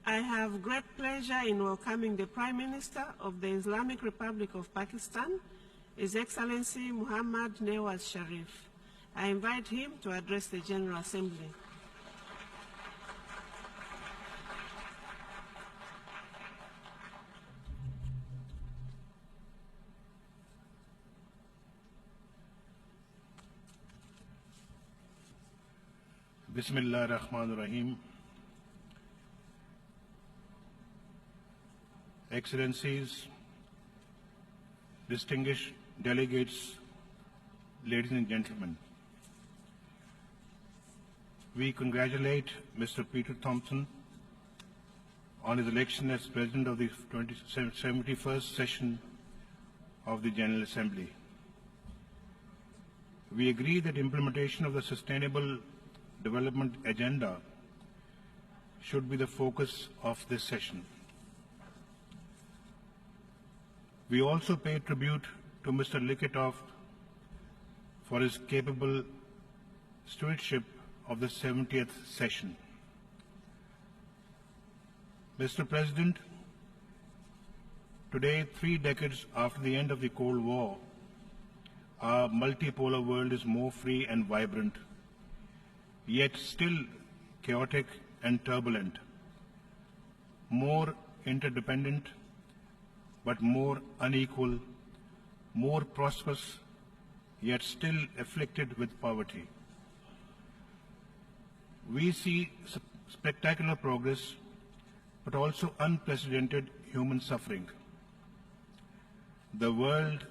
I have great pleasure in welcoming the Prime Minister of the Islamic Republic of Pakistan, His Excellency Muhammad Nawaz Sharif. I invite him to address the General Assembly. Bismillah ar-Rahman ar-Rahim. Excellencies, distinguished delegates, ladies and gentlemen, we congratulate Mr. Peter Thompson on his election as President of the 71st session of the General Assembly. We agree that implementation of the Sustainable Development Agenda should be the focus of this session. We also pay tribute to Mr. Likitov for his capable stewardship of the 70th session. Mr. President, today, 3 decades after the end of the Cold War, our multipolar world is more free and vibrant, yet still chaotic and turbulent, more interdependent, but more unequal, more prosperous, yet still afflicted with poverty. We see spectacular progress, but also unprecedented human suffering. The world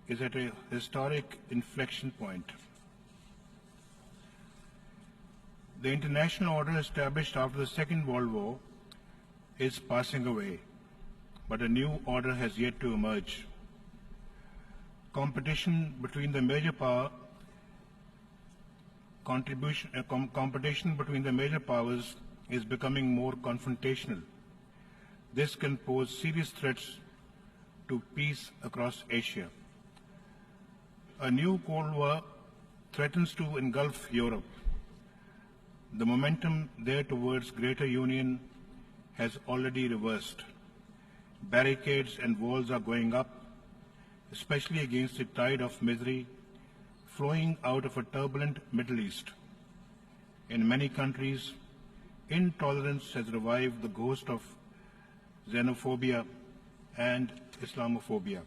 is at a historic inflection point. The international order established after the Second World War is passing away, but a new order has yet to emerge. Competition between the major powers is becoming more confrontational. This can pose serious threats to peace across Asia. A new Cold War threatens to engulf Europe. The momentum there towards greater union has already reversed. Barricades and walls are going up, especially against the tide of misery flowing out of a turbulent Middle East. In many countries, intolerance has revived the ghost of xenophobia and Islamophobia.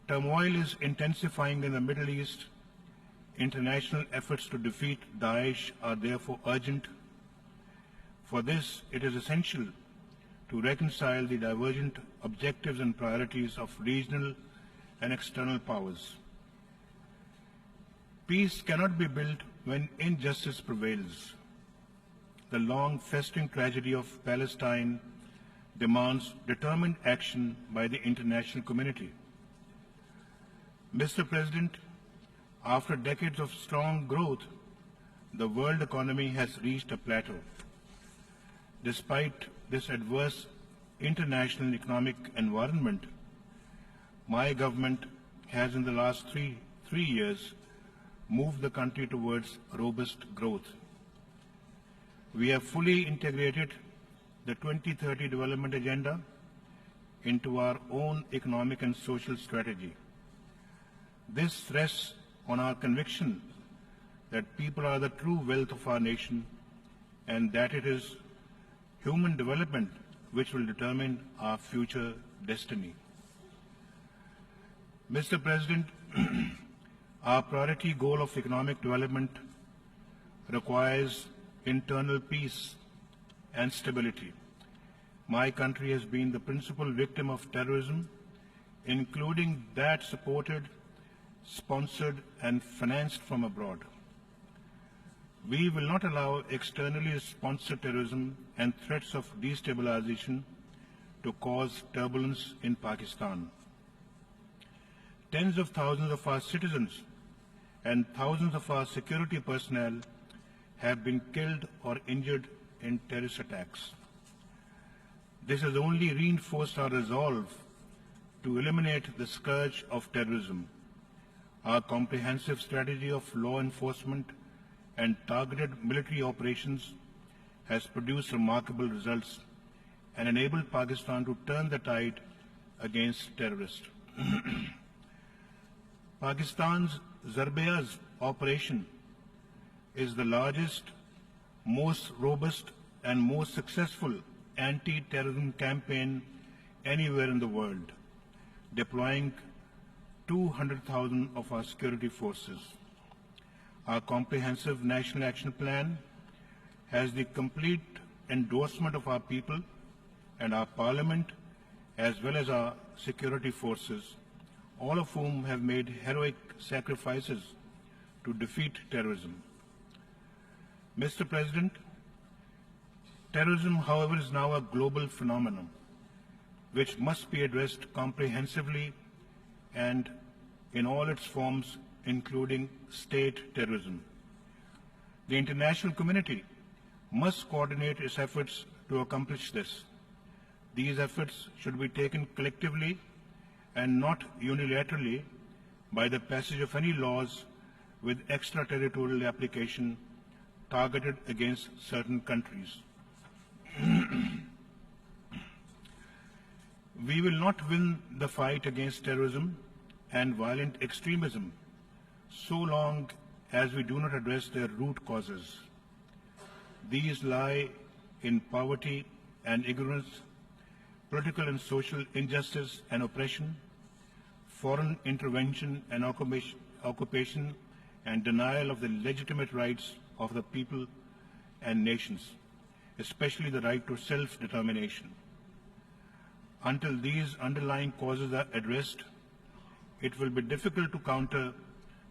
Turmoil is intensifying in the Middle East. International efforts to defeat Daesh are therefore urgent. For this, it is essential to reconcile the divergent objectives and priorities of regional and external powers. Peace cannot be built when injustice prevails. The long-festering tragedy of Palestine demands determined action by the international community. Mr. President, after decades of strong growth, the world economy has reached a plateau. Despite this adverse international economic environment, my government has in the last three years moved the country towards robust growth. We have fully integrated the 2030 Development Agenda into our own economic and social strategy. This rests on our conviction that people are the true wealth of our nation and that it is human development which will determine our future destiny. Mr. President, our priority goal of economic development requires internal peace and stability. My country has been the principal victim of terrorism, including that supported, sponsored and financed from abroad. We will not allow externally sponsored terrorism and threats of destabilization to cause turbulence in Pakistan. Tens of thousands of our citizens and thousands of our security personnel have been killed or injured in terrorist attacks. This has only reinforced our resolve to eliminate the scourge of terrorism. Our comprehensive strategy of law enforcement and targeted military operations has produced remarkable results and enabled Pakistan to turn the tide against terrorists. Pakistan's Zarbeaz operation is the largest, most robust and most successful anti-terrorism campaign anywhere in the world, deploying 200,000 of our security forces. Our comprehensive national action plan has the complete endorsement of our people and our parliament, as well as our security forces, all of whom have made heroic sacrifices to defeat terrorism. Mr. President, terrorism, however, is now a global phenomenon which must be addressed comprehensively and in all its forms, including state terrorism. The international community must coordinate its efforts to accomplish this. These efforts should be taken collectively and not unilaterally by the passage of any laws with extraterritorial application targeted against certain countries. We will not win the fight against terrorism and violent extremism so long as we do not address their root causes. These lie in poverty and ignorance, political and social injustice and oppression, foreign intervention and occupation, and denial of the legitimate rights of the people and nations, especially the right to self-determination. Until these underlying causes are addressed, it will be difficult to counter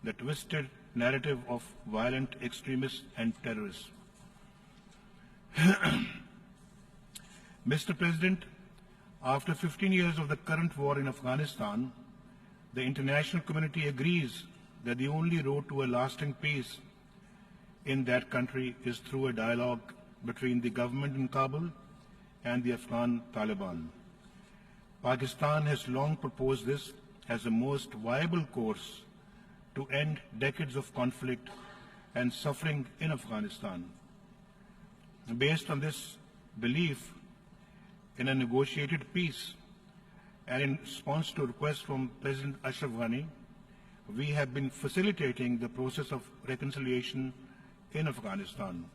the twisted narrative of violent extremists and terrorists. Mr. President, after 15 years of the current war in Afghanistan, the international community agrees that the only road to a lasting peace in that country is through a dialogue between the government in Kabul and the Afghan Taliban. Pakistan has long proposed this as the most viable course to end decades of conflict and suffering in Afghanistan. Based on this belief in a negotiated peace and in response to requests from President Ashraf Ghani, we have been facilitating the process of reconciliation in Afghanistan.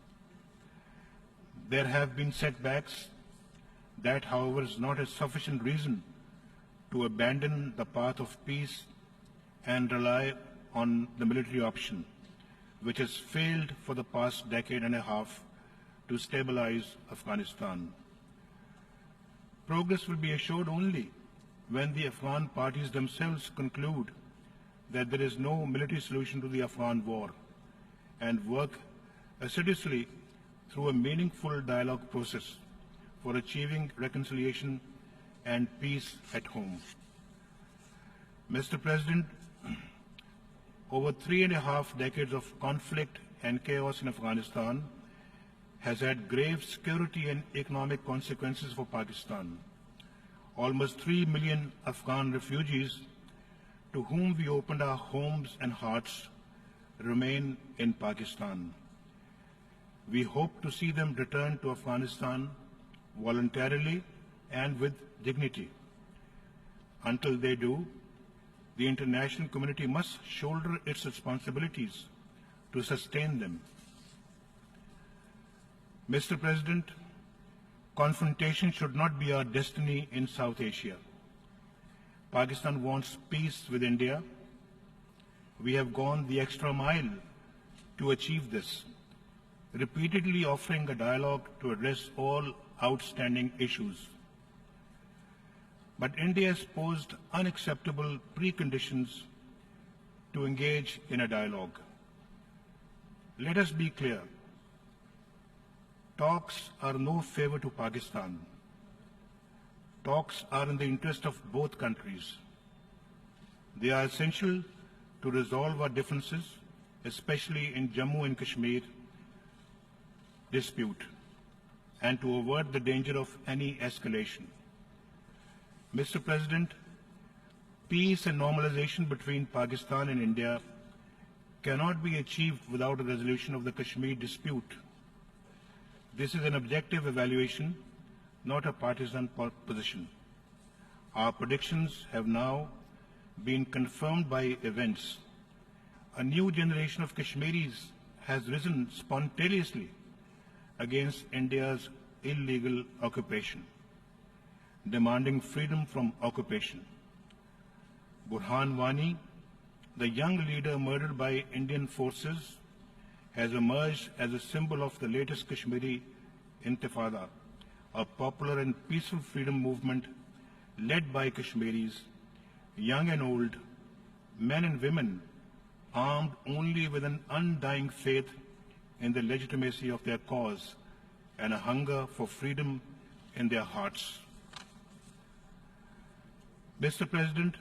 There have been setbacks. That, however, is not a sufficient reason to abandon the path of peace and rely on the military option, which has failed for the past decade and a half to stabilize Afghanistan. Progress will be assured only when the Afghan parties themselves conclude that there is no military solution to the Afghan war and work assiduously through a meaningful dialogue process for achieving reconciliation and peace at home. Mr. President, over 3.5 decades of conflict and chaos in Afghanistan has had grave security and economic consequences for Pakistan. Almost 3 million Afghan refugees to whom we opened our homes and hearts remain in Pakistan. We hope to see them return to Afghanistan voluntarily and with dignity. Until they do, the international community must shoulder its responsibilities to sustain them. Mr. President, confrontation should not be our destiny in South Asia. Pakistan wants peace with India. We have gone the extra mile to achieve this, repeatedly offering a dialogue to address all outstanding issues. But India has posed unacceptable preconditions to engage in a dialogue. Let us be clear. Talks are no favor to Pakistan. Talks are in the interest of both countries. They are essential to resolve our differences, especially in Jammu and Kashmir dispute, and to avert the danger of any escalation. Mr. President, peace and normalization between Pakistan and India cannot be achieved without a resolution of the Kashmir dispute. This is an objective evaluation, not a partisan position. Our predictions have now been confirmed by events. A new generation of Kashmiris has risen spontaneously against India's illegal occupation, demanding freedom from occupation. Burhan Wani, the young leader murdered by Indian forces, has emerged as a symbol of the latest Kashmiri Intifada, a popular and peaceful freedom movement led by Kashmiris, young and old, men and women, armed only with an undying faith in the legitimacy of their cause and a hunger for freedom in their hearts. Mr. President,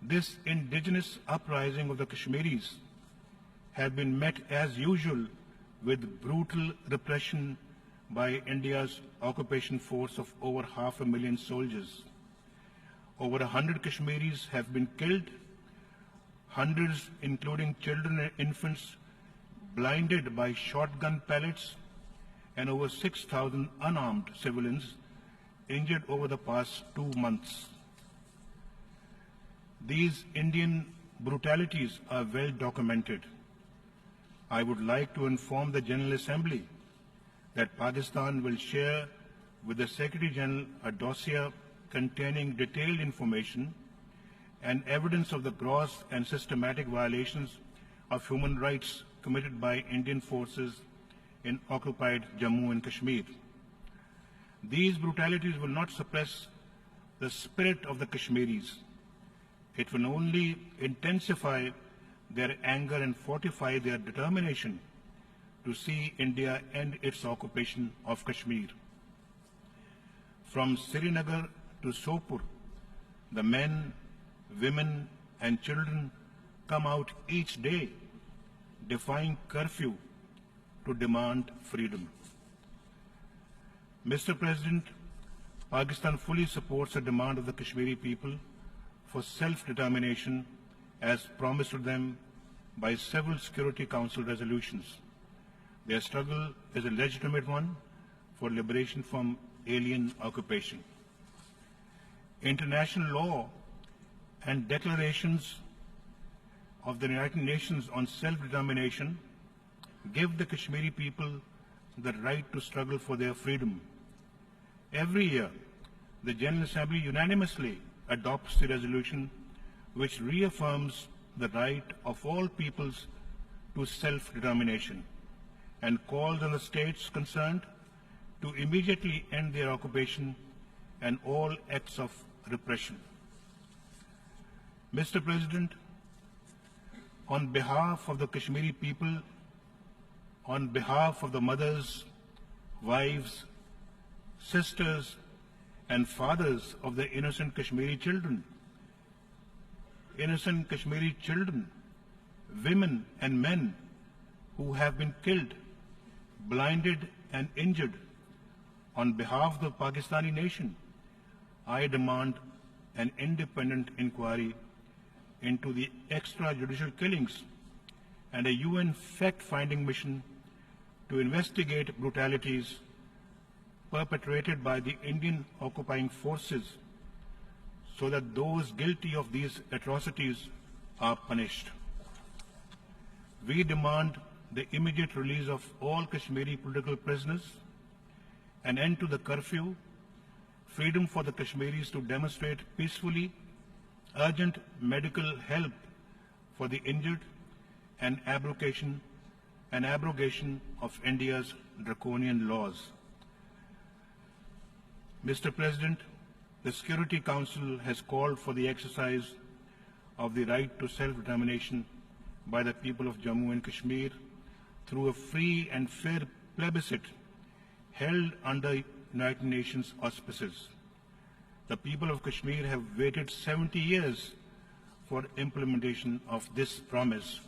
this indigenous uprising of the Kashmiris have been met as usual with brutal repression by India's occupation force of over 500,000 soldiers. Over 100 Kashmiris have been killed, hundreds, including children and infants, blinded by shotgun pellets, and over 6,000 unarmed civilians injured over the past 2 months. These Indian brutalities are well documented. I would like to inform the General Assembly that Pakistan will share with the Secretary General a dossier containing detailed information and evidence of the gross and systematic violations of human rights committed by Indian forces in occupied Jammu and Kashmir. These brutalities will not suppress the spirit of the Kashmiris. It will only intensify their anger and fortify their determination to see India end its occupation of Kashmir. From Srinagar to Sopur, the men, women, and children come out each day, defying curfew to demand freedom. Mr. President, Pakistan fully supports the demand of the Kashmiri people for self-determination as promised to them by several Security Council resolutions. Their struggle is a legitimate one for liberation from alien occupation. International law and declarations of the United Nations on self-determination give the Kashmiri people the right to struggle for their freedom. Every year, the General Assembly unanimously adopts the resolution which reaffirms the right of all peoples to self-determination and calls on the states concerned to immediately end their occupation and all acts of repression. Mr. President, on behalf of the Kashmiri people, on behalf of the mothers, wives, sisters, and fathers of the innocent Kashmiri children, women and men who have been killed, blinded, and injured, on behalf of the Pakistani nation, I demand an independent inquiry into the extrajudicial killings and a UN fact-finding mission to investigate brutalities perpetrated by the Indian occupying forces so that those guilty of these atrocities are punished. We demand the immediate release of all Kashmiri political prisoners, an end to the curfew, freedom for the Kashmiris to demonstrate peacefully, urgent medical help for the injured, and abrogation of India's draconian laws. Mr. President, the Security Council has called for the exercise of the right to self-determination by the people of Jammu and Kashmir through a free and fair plebiscite held under United Nations auspices. The people of Kashmir have waited 70 years for implementation of this promise.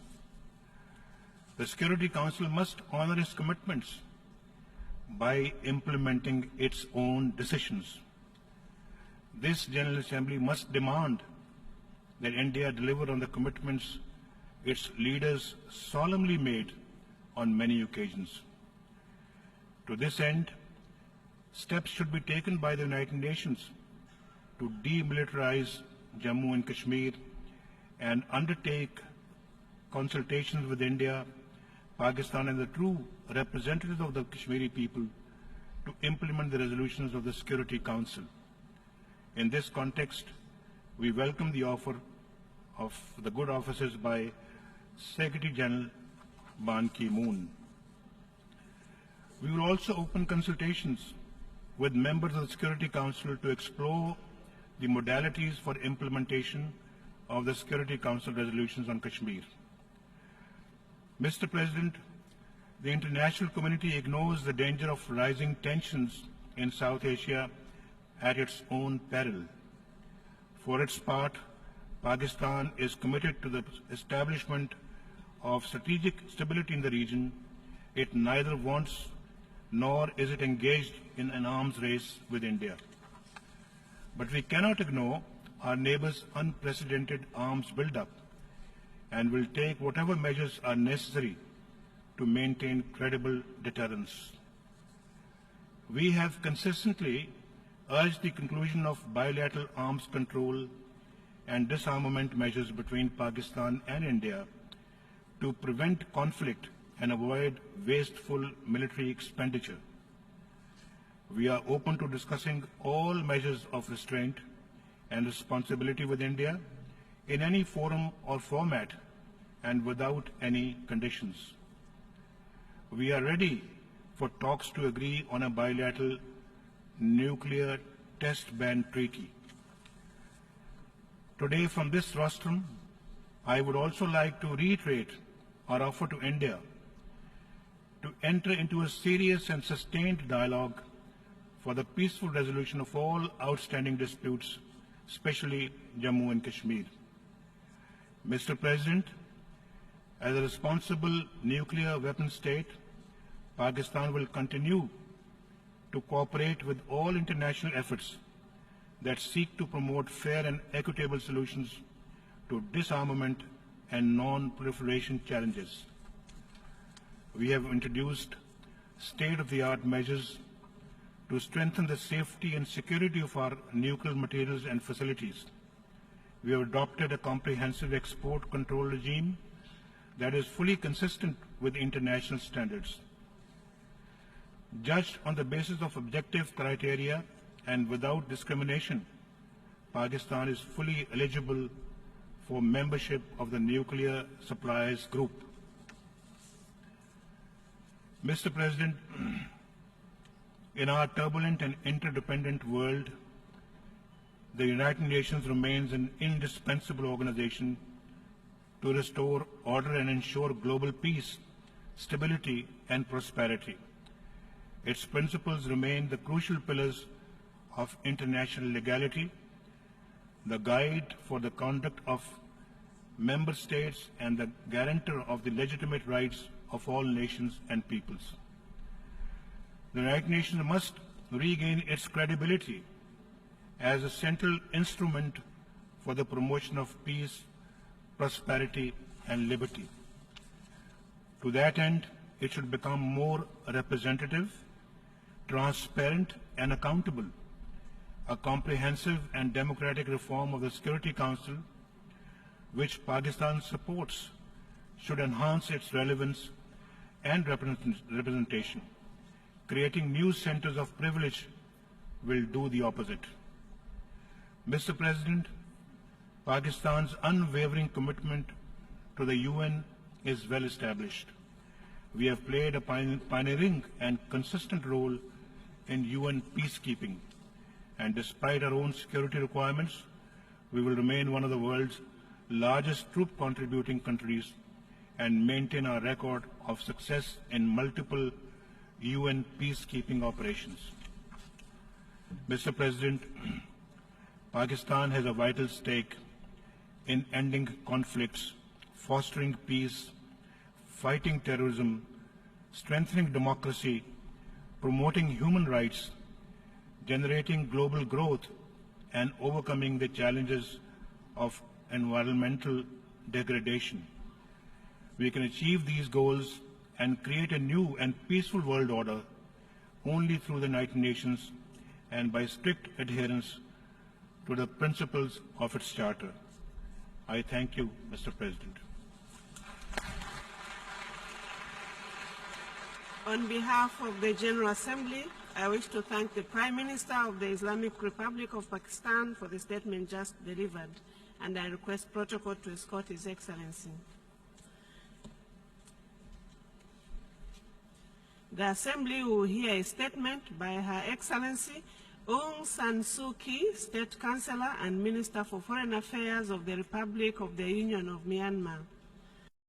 The Security Council must honor its commitments by implementing its own decisions. This General Assembly must demand that India deliver on the commitments its leaders solemnly made on many occasions. To this end, steps should be taken by the United Nations to demilitarize Jammu and Kashmir and undertake consultations with India, Pakistan and the true representatives of the Kashmiri people to implement the resolutions of the Security Council. In this context, we welcome the offer of the good offices by Secretary General Ban Ki-moon. We will also open consultations with members of the Security Council to explore the modalities for implementation of the Security Council resolutions on Kashmir. Mr. President, the international community ignores the danger of rising tensions in South Asia at its own peril. For its part, Pakistan is committed to the establishment of strategic stability in the region. It neither wants nor is it engaged in an arms race with India. But we cannot ignore our neighbors' unprecedented arms buildup and will take whatever measures are necessary to maintain credible deterrence. We have consistently urged the conclusion of bilateral arms control and disarmament measures between Pakistan and India to prevent conflict and avoid wasteful military expenditure. We are open to discussing all measures of restraint and responsibility with India in any forum or format and without any conditions. We are ready for talks to agree on a bilateral nuclear test ban treaty. Today from this rostrum, I would also like to reiterate our offer to India to enter into a serious and sustained dialogue for the peaceful resolution of all outstanding disputes, especially Jammu and Kashmir. Mr. President, as a responsible nuclear weapon state, Pakistan will continue to cooperate with all international efforts that seek to promote fair and equitable solutions to disarmament and non-proliferation challenges. We have introduced state-of-the-art measures to strengthen the safety and security of our nuclear materials and facilities. We have adopted a comprehensive export control regime that is fully consistent with international standards. Judged on the basis of objective criteria and without discrimination, Pakistan is fully eligible for membership of the Nuclear Suppliers Group. Mr. President, in our turbulent and interdependent world, the United Nations remains an indispensable organization to restore order and ensure global peace, stability, and prosperity. Its principles remain the crucial pillars of international legality, the guide for the conduct of member states, and the guarantor of the legitimate rights of all nations and peoples. The United Nations must regain its credibility as a central instrument for the promotion of peace, prosperity, and liberty. To that end, it should become more representative, transparent, and accountable. A comprehensive and democratic reform of the Security Council, which Pakistan supports, should enhance its relevance and representation. Creating new centers of privilege will do the opposite. Mr. President, Pakistan's unwavering commitment to the UN is well established. We have played a pioneering and consistent role in UN peacekeeping, and despite our own security requirements, we will remain one of the world's largest troop contributing countries and maintain our record of success in multiple UN peacekeeping operations. Mr. President, Pakistan has a vital stake in ending conflicts, fostering peace, fighting terrorism, strengthening democracy, promoting human rights, generating global growth, and overcoming the challenges of environmental degradation. We can achieve these goals and create a new and peaceful world order only through the United Nations and by strict adherence to the principles of its charter. I thank you, Mr. President. On behalf of the General Assembly, I wish to thank the Prime Minister of the Islamic Republic of Pakistan for the statement just delivered, and I request protocol to escort His Excellency. The Assembly will hear a statement by Her Excellency Aung San Suu Kyi, State Councillor and Minister for Foreign Affairs of the Republic of the Union of Myanmar.